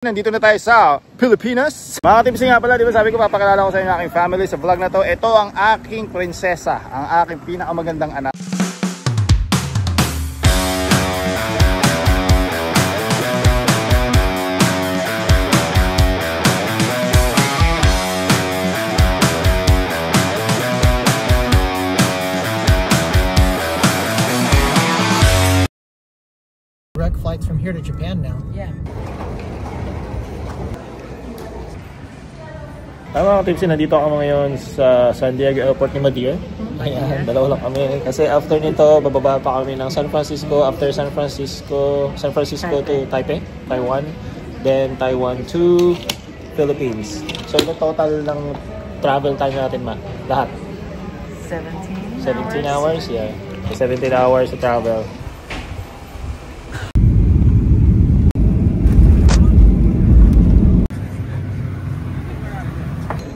Nandito na tayo sa Pilipinas. Mga katipsi nga pala, di ba sabi ko papakilala ko sa inyo aking family sa vlog na to. Ito ang aking prinsesa, ang aking pinakamagandang anak. Direct flights from here to Japan now. Yeah. Tama mga tipsi, nandito kami ngayon sa San Diego Airport ni Madeira. Ayan, dalawa lang kami. Kasi after nito, bababa pa kami ng San Francisco. After San Francisco to Taipei, Taiwan. Then Taiwan to Philippines. So ito total ng travel time natin lahat. 17 hours? Yeah. 17 hours to travel.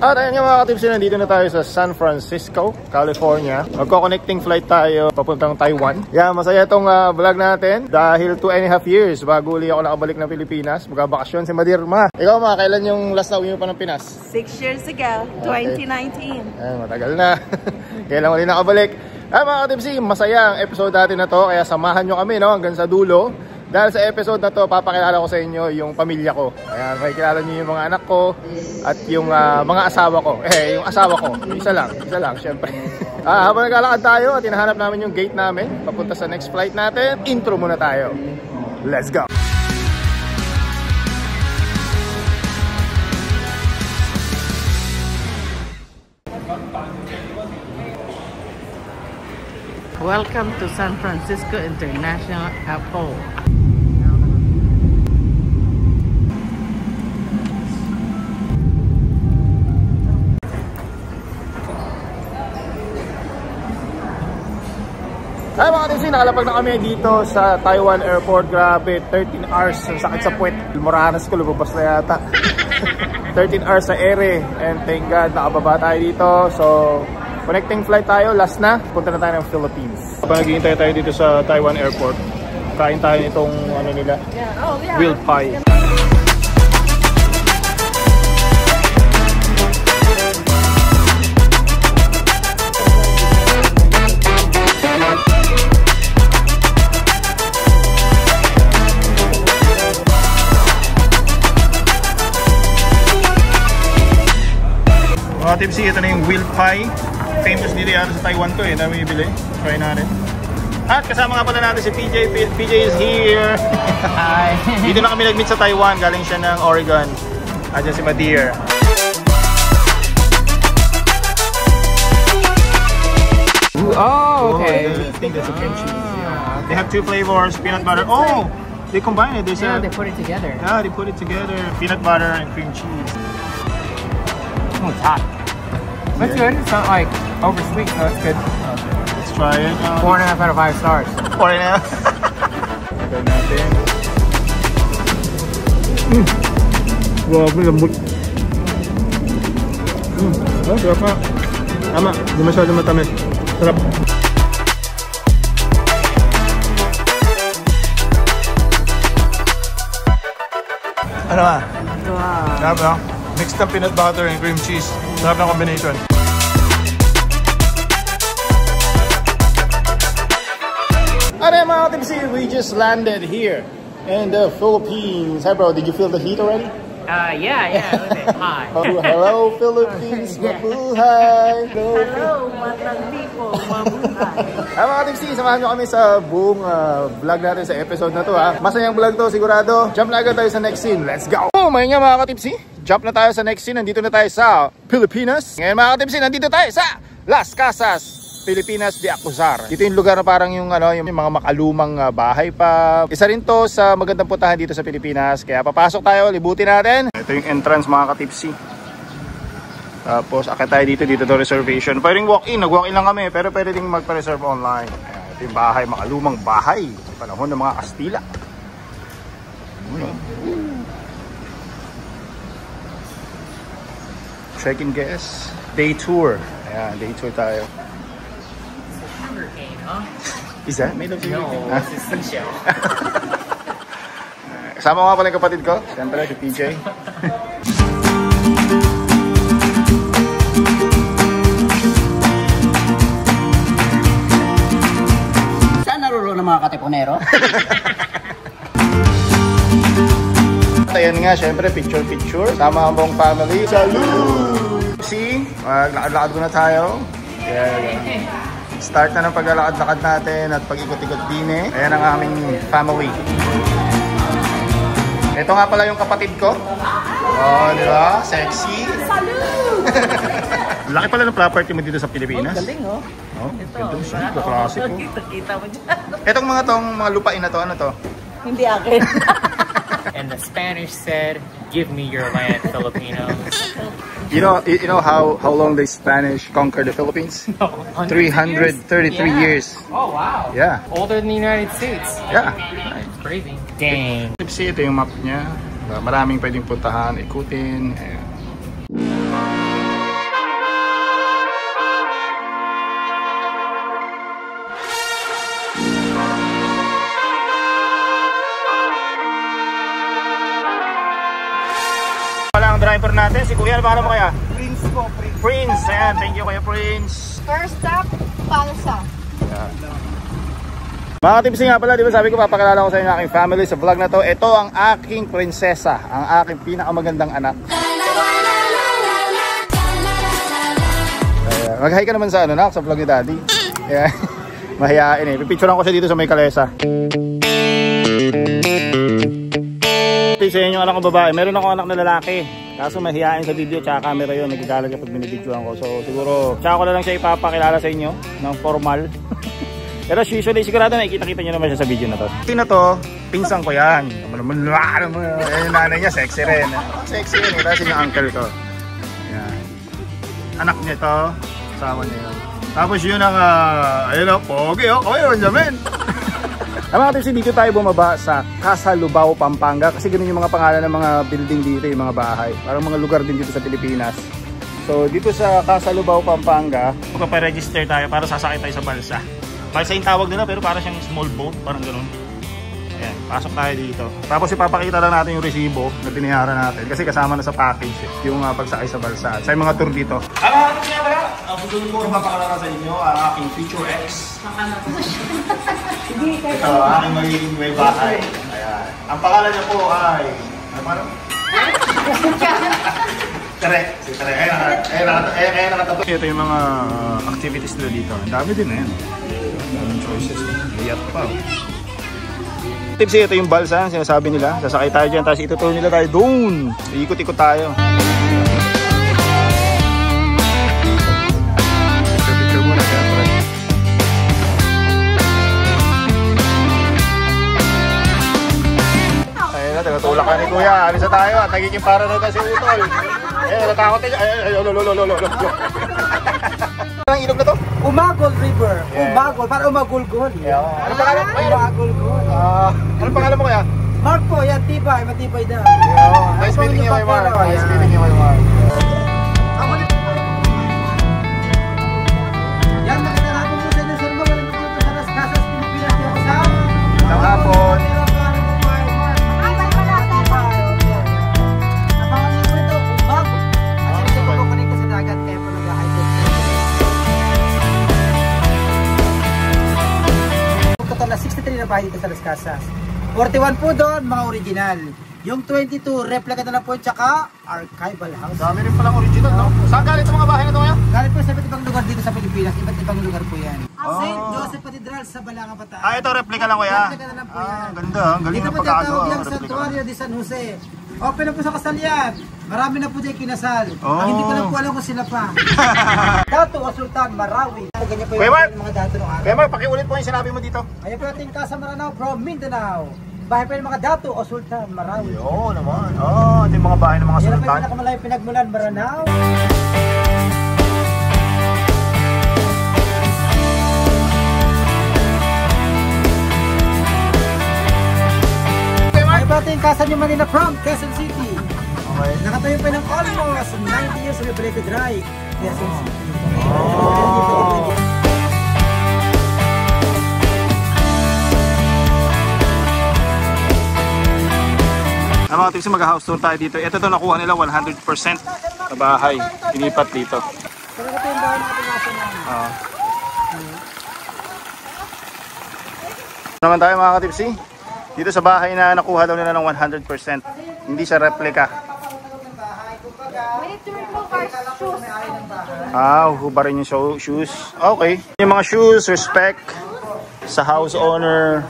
At ayun nga mga katipsi, nandito na tayo sa San Francisco, California. Magko-connecting flight tayo papuntang Taiwan. Yeah, masaya itong vlog natin dahil 2.5 years bago uli ako nakabalik ng Pilipinas. Magbabakasyon si Madirma. Ikaw ma, kailan yung last na uwi mo pa ng Pinas? 6 years ago, 2019. Ay, matagal na. Kailan uli nakabalik? Ay mga katipsi, masaya ang episode natin na to. Kaya samahan nyo kami hanggang sa dulo. Dahil sa episode na to, papakilala ko sa inyo yung pamilya ko. Ayan, makikilala nyo yung mga anak ko at yung mga asawa ko. Yung asawa ko, isa lang, syempre. Habang naglalakad tayo at hinahanap namin yung gate namin, papunta sa next flight natin, intro muna tayo. Let's go! Welcome to San Francisco International Airport. Ay mga katipsi, nakalapag na kami dito sa Taiwan Airport. Grabe, 13 hours. Ang sakit sa puwet. Moranas ko, lumabas na yata. 13 hours sa ere. And thank God, nakababa tayo dito. So, connecting flight tayo. Last na. Punta na tayo ng Philippines. Habang naghihintay tayo dito sa Taiwan Airport, kain tayo nitong ano nila, grilled pie. Mga tipsy, ito na yung grilled pie. Famous dito yata sa Taiwan to eh. Dami bibili. Try natin. At kasama nga pala natin si PJ. PJ is here. Hi. Dito na kami nag-meet sa Taiwan. Galing siya ng Oregon. At si Madeira. Oh, okay. I think that's a cream cheese. Yeah. They have two flavors, peanut butter. Oh, they combine it. Yeah, they put it together. Yeah, they put it together. Peanut butter and cream cheese. Oh, it's hot. That's good. It's not like over sweet, so it's good. Okay, let's try it. 4.5 out of 5 stars. 4.5. Try natin. Grabe, lambot. Sarap nga. Tama, hindi masyado matamis. Sarap. Ano ba? Wow. Sarap na. Mixed up peanut butter and cream cheese. Sarap na combination. Alright mga katipsi, we just landed here in the Philippines. Hi bro, did you feel the heat already? Yeah, a little bit. Hi. Oh, hello Philippines, mabuhay! Hello, matang people, mabuhay. Ay mga katipsi, samahan nyo kami sa buong vlog natin sa episode na to ha. Masayang vlog to sigurado. Jump na agad tayo sa next scene. Let's go! Oh, may nga mga katipsi. Jump na tayo sa next scene. Nandito na tayo sa Pilipinas. Ngayon mga katipsi, nandito tayo sa Las Casas, Pilipinas de Acuzar. Dito yung lugar na parang yung mga makalumang bahay pa. Isa rin to sa magandang puntahan dito sa Pilipinas. Kaya papasok tayo, libutin natin. Ito yung entrance mga katipsi. Tapos akit tayo dito to reservation. Pwedeng walk-in, nag-walk-in lang kami. Pero pwede ding magpa-reserve online. Ayan, ito yung bahay, makalumang bahay. Sa panahon ng mga Kastila. Check-in guest. Day tour. Ayan, day tour tayo. Sugarcane, huh? Is that made of sugarcane? No, it's a seashell. Kasama ko nga pala yung kapatid ko. Siyempre, si PJ. Saan naroon ang mga katipunero? Ayan nga, syempre, picture-picture. Sama ang buong family. Salud! See? Maglakad-lakad ko na tayo. Yeah. Start na ng paglalakad-lakad natin at pag-ikot-ikot din eh. Ayan ang aming family. Ito nga pala yung kapatid ko. Oh, di ba? Sexy. Salud! Laki pala ng property mo dito sa Pilipinas. Galing, oh. Oh, ganda siya. Klase ko. Kita mo dyan. Itong mga lupain na to, ano to? Hindi akin. And the Spanish said, "Give me your land, Filipinos." You know how long the Spanish conquered the Philippines? No, 333 years. Oh wow. Yeah. Older than the United States. Yeah. It's crazy. Dang. See, ito yung map niya. Maraming pwedeng puntahan, ikutin. Ayan. Pala ang driver natin, si Kuya. Ano mo kaya? Prince po, Prince. Prince. Ayan, thank you Kuya Prince. First stop, Palsa. Mga tipsy nga pala, di ba sabi ko papakilala ko sa inyo aking family sa vlog na to. Ito ang aking prinsesa, ang aking pinakamagandang anak. Mag-hi ka naman sa nak, sa vlog ni Daddy. Mahihain eh. Pipicturean ko siya dito sa may kalesa. Sa inyo anak ko babae, meron ako anak na lalaki. Kaso mahihain sa video tsaka camera yun, nagagalag siya pag binibidyoan ko. So siguro, tsaka ko na lang siya ipapakilala sa inyo ng formal. Pero usually sigurado nakikita-kita nyo naman siya sa video na to. Ito na to, pinsang ko yan. Yung nanay niya, sexy rin. Sexy rin, kasi yung uncle ko. Yan. Anak niya to, asawa niya yun. Tapos yun ang, ayun o, pogi o, yun jamin. Mga tipsy, dito tayo bumaba sa Casa Lubao, Pampanga. Kasi ganun yung mga pangalan ng mga building dito, yung mga bahay. Parang mga lugar din dito sa Pilipinas. So dito sa Casa Lubao, Pampanga, magpa-register tayo para sasakay tayo sa balsa. Balsa yung tawag nila pero parang siyang small boat, parang ganun. Ayan, pasok tayo dito. Tapos ipapakita lang natin yung resibo na binayaran natin kasi kasama na sa package yung pagsakay sa balsa. Sa mga tour dito. Ano nga pala? Ang pagdulong ko ipapakilala sa inyo ang aking Future X. Ito, aking magiging may bahay. Ayan. Ang pangalan niya po ay... Ano? Tere. Si Tere. Ayan nakatato. Ito yung mga activities nila dito. Ang dami din na yan. Daming choices. Layat pa. Tipsy, ito yung balsa. Sinasabi nila. Sasakay tayo dyan. Tapos itutuloy nila tayo doon. Ikot-ikot tayo. Picture muna. Ayun na, tagatulak ka ni Kuya. Alis na tayo at nagiging para na si Utol. Natakot niya. Ang ilog na to? Umagol River. Yeah. Umagol, para umagulgol. Yeah. Anong pangalan mo? Umagulgol. Anong pangalan mo kaya? Mark po, yan tibay, matibay daw. Yeah. Nice meeting you, Mark. Nice meeting you, Mark. Yan, magandang hapon po sa inyo, sir. Magaling po sa Las Casas, Pilipinas. Yung sa... Magandang hapon. Abangan niyo po ito, umagol. At siya po kukunin ko sa dagat, kaya po nag-high-tech. Total na 63 na bahay dito sa Las Casas. 41 po doon, mga original. Yung 22, replica na lang po, tsaka archival house. Dami rin palang original, no? Saan galit ang mga bahay na ito ngayon? Galing po sa iba't ibang lugar dito sa Pilipinas. Iba't ibang lugar po yan. St. Joseph Cathedral sa Balanga, Bataan. Ito replica lang kuya. Replica na lang po yan. Ganda. Ang galing Dito ng po tinatawag pagkagawa. yung Santuario de San Jose. Open na po sa kasal yan. Marami na po dyan kinasal. Ang hindi ko lang po alam kung sila pa. Dato o Sultan Marawi. Ganyan po Kuya Mark! yung mga dato ng araw. Kuya Mark, pakiulit po yung sinabi mo dito. Ayan po ating Casa Maranao from Mindanao. Bahay pa yung mga dato o Sultan Marawi. Oo naman. Ito yung mga bahay ng mga Yan sultan. po yung pinakamalayong pinagmulan Maranao. Ayan po ating Casa New Manila from Quezon City. Okay. Nakatayo pa ng almost 90 years sa Balete Drive, Quezon City. Mga tipsy, mag-house tour tayo dito. Ito to nakuha nila 100% na bahay. Inipat dito. Pero ito yung bahay natin nasa namin. Naman tayo mga katipsi. Dito sa bahay na nakuha daw nila ng 100%. Hindi siya replica. May turbo cars, shoes. Hubarin yung shoes. Okay. Yung mga shoes, respect sa house owner.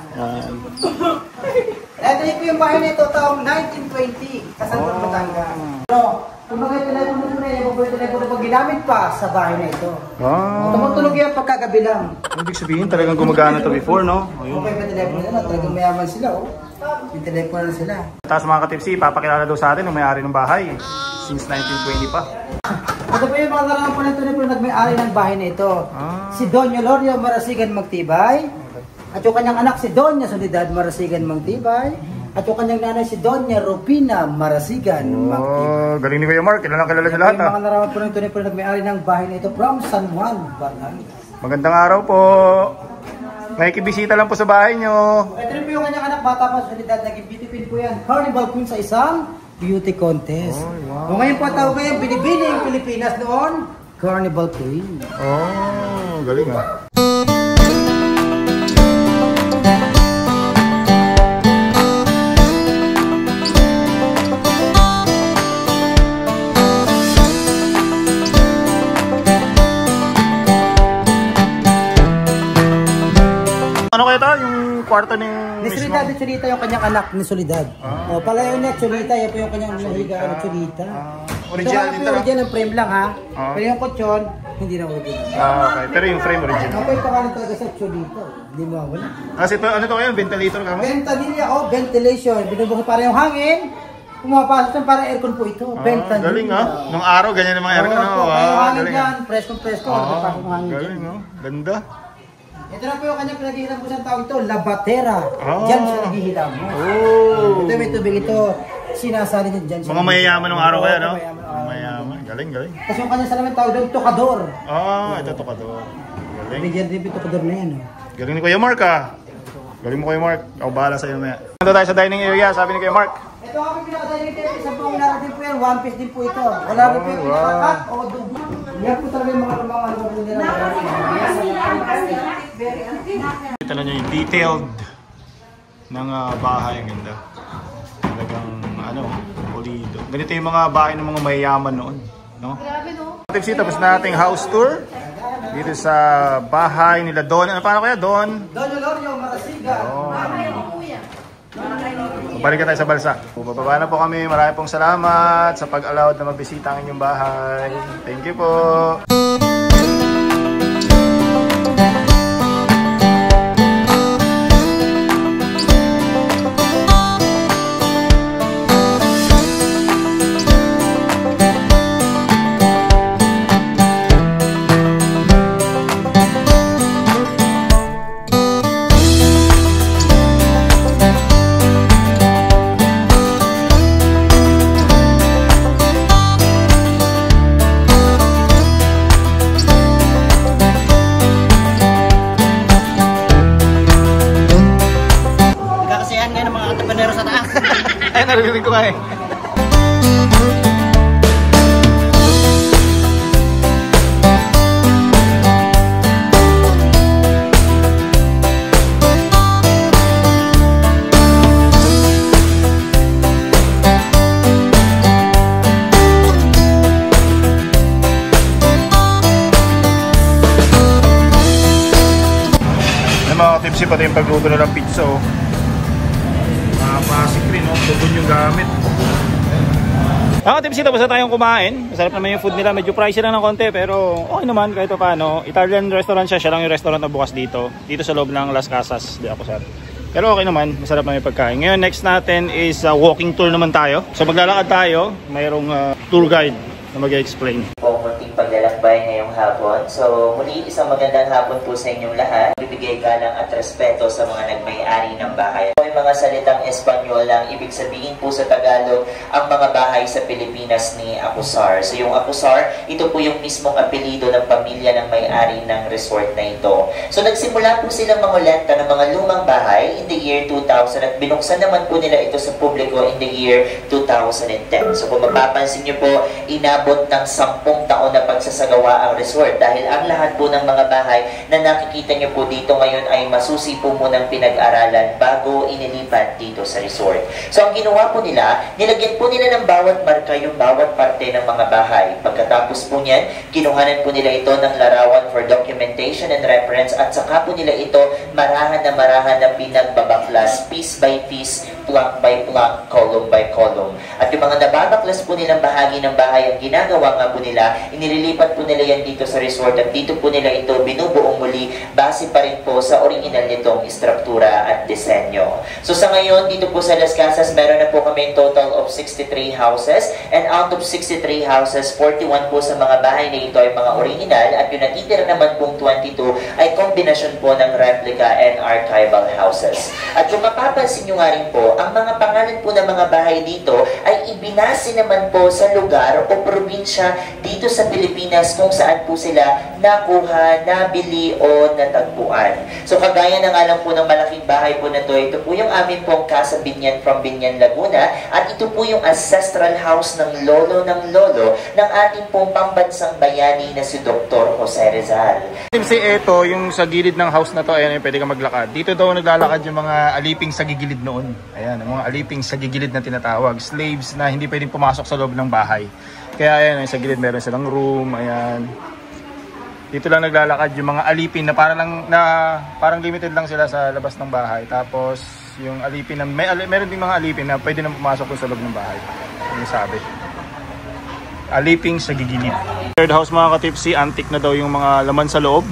Ito yung bahay na ito taong 1920. Kasal ko Batangas. Pero, kung bagay telepono mo na yung mobile telepono pag ginamit pa sa bahay na ito. Tumutulog yan pagkagabi lang. Ibig sabihin talagang gumagana to before, no? Mobile pa telepono nila, talagang mayaman sila, oh. Yung telepono na sila. Tapos mga katipsi, papakilala daw sa atin ng may-ari ng bahay. Since 1920 pa. Ito po yung mga narangan po nito na nag-may-ari ng bahay na ito. Si Doña Lorio Marasigan Magtibay. At yung kanyang anak si Doña Soledad Marasigan Magtibay. At yung kanyang nanay si Doña Rupina Marasigan Magtibay. Galing ni Kuya Mark. Kilala niyo lahat, Yung mga narangan po nito na nag-may-ari ng bahay na ito from San Juan, Batangas. Magandang araw po. May kibisita lang po sa bahay nyo. Ito rin po yung kanyang anak, bata pa Soledad. Naging beauty queen po yan. Carnival queen sa isang beauty contest. O ngayon po tawag kayo, binibini yung Pilipinas noon, Carnival Queen. Galing ah. Ano kaya ito? Yung kwarto ni Solidad at Chulita yung kanyang anak ni Solidad. Palayo niya Chulita, yan po yung kanyang nahiga ni Chulita. Original din talaga? Original ng frame lang ha. Pero yung kutsyon, hindi na original. Okay. Pero yung frame original. Ako yung pangalan talaga sa Chulita. Hindi mo wala. Kasi ito, ano ito kayo? Ventilator ka mo? Ventanilla o ventilation. Binubuhay para yung hangin. Pumapasok yan para aircon po ito. Ventanilla. Galing ha? Nung araw, ganyan yung mga aircon. Yung hangin yan, presko-presko. Galing ha? Ganda. Ito na po yung kanyang pinaghihilang po sa tawag ito, Labatera. Diyan siya naghihilang. Ito may tubig ito, sinasali niya dyan. Mga mayayaman ng araw kaya, no? Mayayaman. Galing. Kasi yung kanyang salamin tawag doon, Tokador. Ito Tokador. Galing. Bigyan din yung Tokador na yan. Galing ni Kuya Mark Galing mo Kuya Mark. Ako bahala sa'yo maya. Nandito tayo sa dining area, sabi ni Kuya Mark. Ito ang pinakadining table, isang pong narating po yan, one piece din po ito. Wala rin po yung pinakakat o dugo. Yan po talaga yung mga ano po nila. Ito na nyo yung detailed ng bahay. Ang ganda. Talagang pulido. Ganito yung mga bahay ng mga mayayaman noon. No? Grabe, no? Tapos na nating house tour. Dito sa bahay nila Don. Ano paano kaya? Don Lorio Marasigan. Balik tayo sa balsa. Bababa na po kami. Marami pong salamat sa pag-allowed na magbisita ang inyong bahay. Thank you po. Narinig ko nga eh. May mga tipsy pati yung pagluto na ng pizza oh. Pasik rin, no? Tugon yung gamit. Tipsy, tapos na tayong kumain. Masarap naman yung food nila. Medyo pricey lang ng konti, pero okay naman kahit paano. Italian restaurant siya. Siya lang yung restaurant na bukas dito. Dito sa loob ng Las Casas. Di ako sir. Pero okay naman. Masarap naman yung pagkain. Ngayon, next natin is walking tour naman tayo. So maglalakad tayo. Mayroong tour guide na mag-explain. Munting paglalakbay ngayong hapon. So muli isang magandang hapon po sa inyong lahat. Bibigay galang at respeto sa mga nagmay-ari ng bahay. yung mga salitang Espanyol ang ibig sabihin po sa Tagalog ang mga bahay sa Pilipinas ni Acuzar. So yung Acuzar, ito po yung mismong apelido ng pamilya ng may-ari ng resort na ito. So nagsimula po silang mangolenta ng mga lumang bahay in the year 2000 at binuksan naman po nila ito sa publiko in the year 2010. So kung mapapansin nyo po, inabot ng 10 taon na pagsasagawa ang resort dahil ang lahat po ng mga bahay na nakikita nyo po dito ngayon ay masusi po munang pinag-aralan bago inilipat dito sa resort. So ang ginawa po nila, nilagyan po nila ng bawat marka yung bawat parte ng mga bahay. Pagkatapos po niyan, kinuhanan po nila ito ng larawan for documentation and reference at saka po nila ito marahan na pinagbabaklas piece by piece, plank by plank, column by column. At yung mga nababaklas po nilang bahagi ng bahay, ang ginagawa nga po nila, inililipat po nila yan dito sa resort at dito po nila ito binubuong muli base pa rin po sa original nitong istruktura at disenyo. So sa ngayon, dito po sa Las Casas, meron na po kami total of 63 houses and out of 63 houses, 41 po sa mga bahay na ito ay mga original at yung natitira naman pong 22 ay kombinasyon po ng replica and archival houses. At kung mapapansin nyo nga rin po, ang mga pangalan po ng mga bahay dito ay ibinase naman po sa lugar o probinsya dito sa Pilipinas kung saan po sila nakuha, nabili o natagpuan. So kagaya ng alam po ng malaking bahay po na ito po yung amin pong Casa Binyan from Binyan, Laguna at ito po yung ancestral house ng lolo ng ating pong pambansang bayani na si Dr. Jose Rizal. Kasi ito, yung sa gilid ng house na to, ayan, pwede ka maglakad. Dito daw naglalakad yung mga aliping sa gigilid noon. Ayan, ang mga aliping sa gigilid na tinatawag. Slaves na hindi pwedeng pumasok sa loob ng bahay. Kaya ayan, sa gilid meron silang room, ayan. Dito lang naglalakad yung mga alipin na parang limited lang sila sa labas ng bahay. Tapos yung alipin na meron ding mga alipin na pwede na pumasok sa loob ng bahay. Yung sabi. Aliping sa gigilid. Third house mga ka-tipsy, antique na daw yung mga laman sa loob,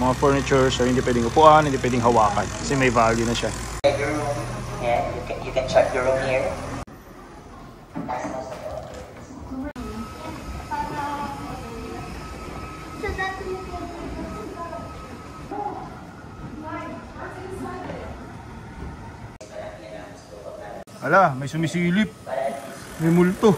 mga furniture, so hindi pwedeng upuan, hindi pwedeng hawakan kasi may value na siya. Your room, yeah, you can check your room here. Ala, may sumisilip. May multo.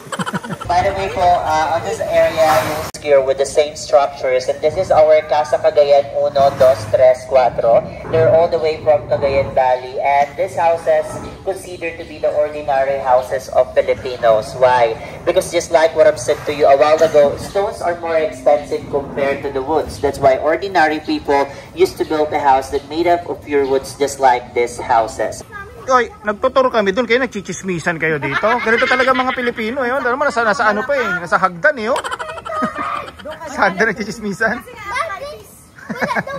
By the way po, on this area, you'll here with the same structures. And this is our Casa Cagayan 1, 2, 3, 4. They're all the way from Cagayan Valley. And these houses considered to be the ordinary houses of Filipinos. Why? Because just like what I've said to you a while ago, stones are more expensive compared to the woods. That's why ordinary people used to build a house that made up of pure woods just like these houses. Oy, nagtuturo kami doon, kayo nagchichismisan kayo dito. Ganito talaga mga Pilipino, eh. Dahil naman nasa ano pa eh, nasa hagdan eh. Sa hagdan nagchichismisan.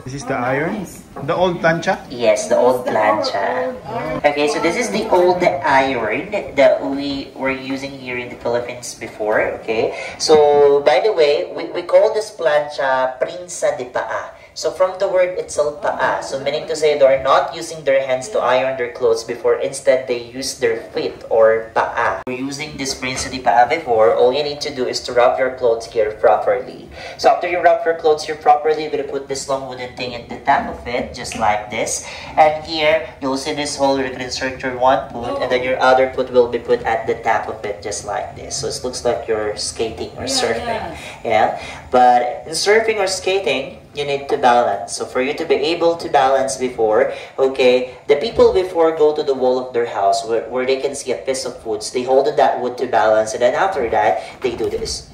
This is the iron? The old plancha? Yes, the old plancha. Okay, so this is the old iron that we were using here in the Philippines before, okay? So, by the way, we call this plancha prinsa de paa. So from the word itself, paa, so meaning to say they're not using their hands to iron their clothes before, instead they use their feet or paa. We're using this prinsa de paa before, all you need to do is to wrap your clothes here properly. So after you wrap your clothes here properly, you're going to put this long wooden thing at the top of it, just like this. And here, you'll see this hole, you're going to insert your one foot, and then your other foot will be put at the top of it, just like this. So it looks like you're skating or surfing. Yeah. But in surfing or skating, you need to balance. So for you to be able to balance before, okay, the people before go to the wall of their house where they can see a piece of wood. So they hold on that wood to balance, and then after that, they do this.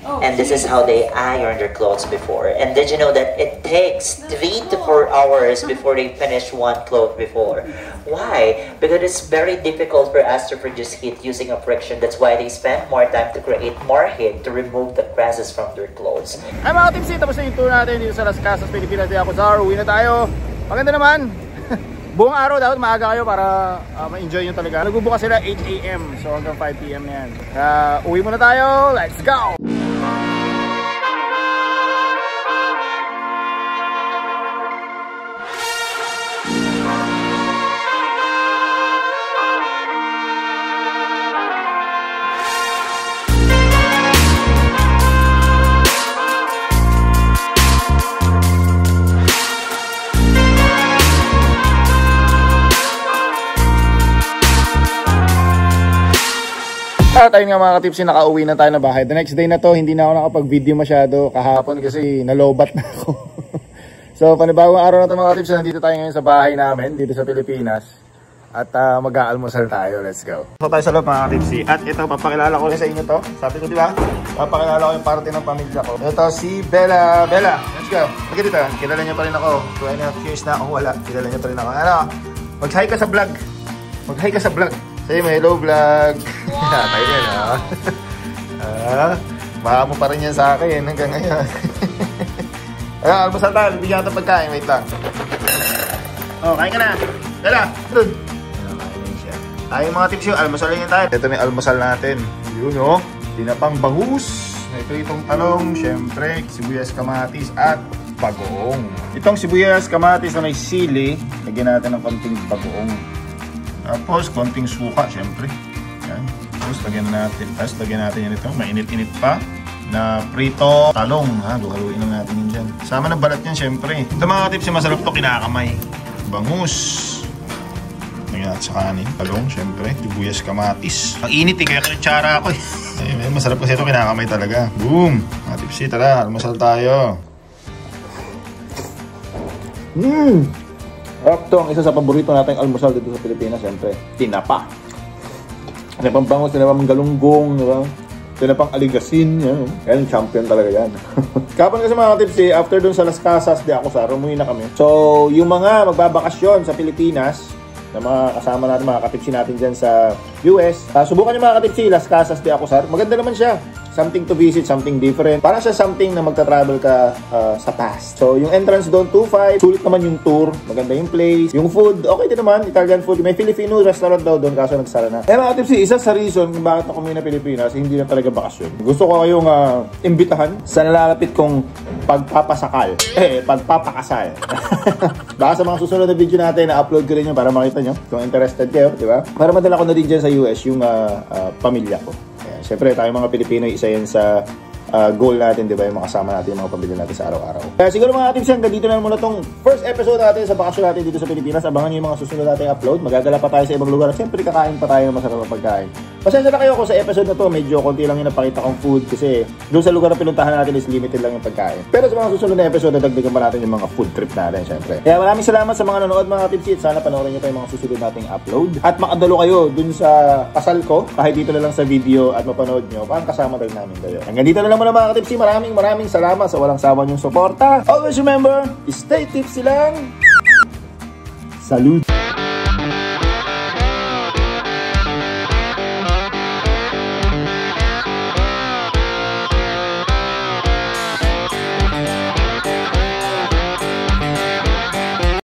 And this is how they iron their clothes before. And did you know that it takes 3 to 4 hours before they finish one cloth before? Why? Because it's very difficult for us to produce heat using a friction. That's why they spend more time to create more heat to remove the crashes from their clothes. Ay mga tipsy, tapos na yung tour natin dito sa Las Casas, Pilipinas. Ako sa uwi na tayo. Maganda naman. Buong araw dapat maaga kayo para ma-enjoy nyo talaga. Nagbubukas sila 8 AM, so hanggang 5 PM yan. Uwi muna tayo. Let's go! At ayun nga mga katipsi, nakauwi na tayo na bahay. The next day na to, hindi na ako nakapag-video masyado kahapon kasi nalobat na ako. So panibagong araw na to mga katipsi, nandito tayo ngayon sa bahay namin dito sa Pilipinas. At mag-aalmusal tayo, let's go. So tayo sa loob mga katipsi. At ito, papakilala ko rin sa inyo to. Sabi ko diba, papakilala ko yung parte ng pamilya ko. Ito si Bella. Bella, let's go. Pagka dito, kilala niyo pa rin ako. 2.5 years na ako wala, kilala niyo pa rin ako. Ano, mag-hi ka sa vlog. Mag-hi ka sa vlog. Say mo, hello vlog. Tayo yan, ha? Baka mo pa rin yan sa akin hanggang ngayon. Ayan, almusal tayo. Bibigyan ka ito pagkain. Wait lang. Oh, kain ka na. Bella, doon. Kain na siya. Tayo mga tips yun. Almusal yun tayo. Ito na yung almusal natin. Yun, oh. Tinapang bangus. Ito itong talong. Siyempre, sibuyas, kamatis at bagoong. Itong sibuyas, kamatis na may sili. Lagyan natin ng konting bagoong. Tapos, konting suka, syempre. Yan. Tapos, lagyan natin. Tapos, lagyan natin yan ito. Mainit-init pa na prito talong. Ha? Haluin lang natin yun dyan. Sama ng balat yan, syempre. Ito mga tips, masarap to kinakamay. Bangus. Lagyan natin sa kanin. Talong, syempre. Sibuyas, kamatis. Ang init eh, kaya kutsara ako eh. Ay, masarap kasi ito kinakamay talaga. Boom! Mga tips, tara, almasal tayo. Ito ang isa sa paborito nating almusal dito sa Pilipinas, siyempre, tinapa. Tinapang bangus, tinapang galunggong, diba? Tinapang aligasin, yan, champion talaga yan. Kapag kasi mga tips after dun sa Las Casas de Acosar, umuwi na kami. So, yung mga magbabakasyon sa Pilipinas, na mga kasama natin, mga katipsi natin dyan sa US, subukan nyo mga katipsi, Las Casas de Acosar, maganda naman siya. Something to visit, something different. Parang siya something na magta-travel ka sa past. So, yung entrance doon, 2.5. Sulit naman yung tour. Maganda yung place. Yung food, okay din naman. Italian food. May Filipino restaurant daw doon, kaso nagsara na. Eh mga tipsi, isa sa reason kung bakit ako na Pilipinas, hindi na talaga bakasyon. Gusto ko kayong imbitahan sa nalalapit kong pagpapasakal. Pagpapakasal. Baka sa mga susunod na video natin, na-upload ko rin yun para makita nyo kung interested kayo, di ba? Para madala ko na rin dyan sa US yung pamilya ko. Siyempre, tayo mga Pilipino, isa yan sa goal natin, di ba? Yung makasama natin, yung mga pamilya natin sa araw-araw. Kaya siguro mga tips yan, dito na muna tong first episode natin sa bakasyon natin dito sa Pilipinas. Abangan nyo yung mga susunod natin upload. Magagala pa tayo sa ibang lugar. Siyempre, kakain pa tayo ng masarap na pagkain. Pasensya na kayo kung sa episode na to, medyo konti lang yung napakita kong food kasi doon sa lugar na pinuntahan natin is limited lang yung pagkain. Pero sa mga susunod na episode, dagdagan pa natin yung mga food trip natin, siyempre. Kaya maraming salamat sa mga nanonood mga tips at sana panoorin nyo pa yung mga susunod nating upload. At makadalo kayo dun sa kasal ko, kahit dito na lang sa video at mapanood nyo, parang kasama rin namin kayo. Hanggang dito na lang muna mga tipsy. Maraming salamat sa walang sawa niyong suporta. Always remember, stay tipsy lang. Salud!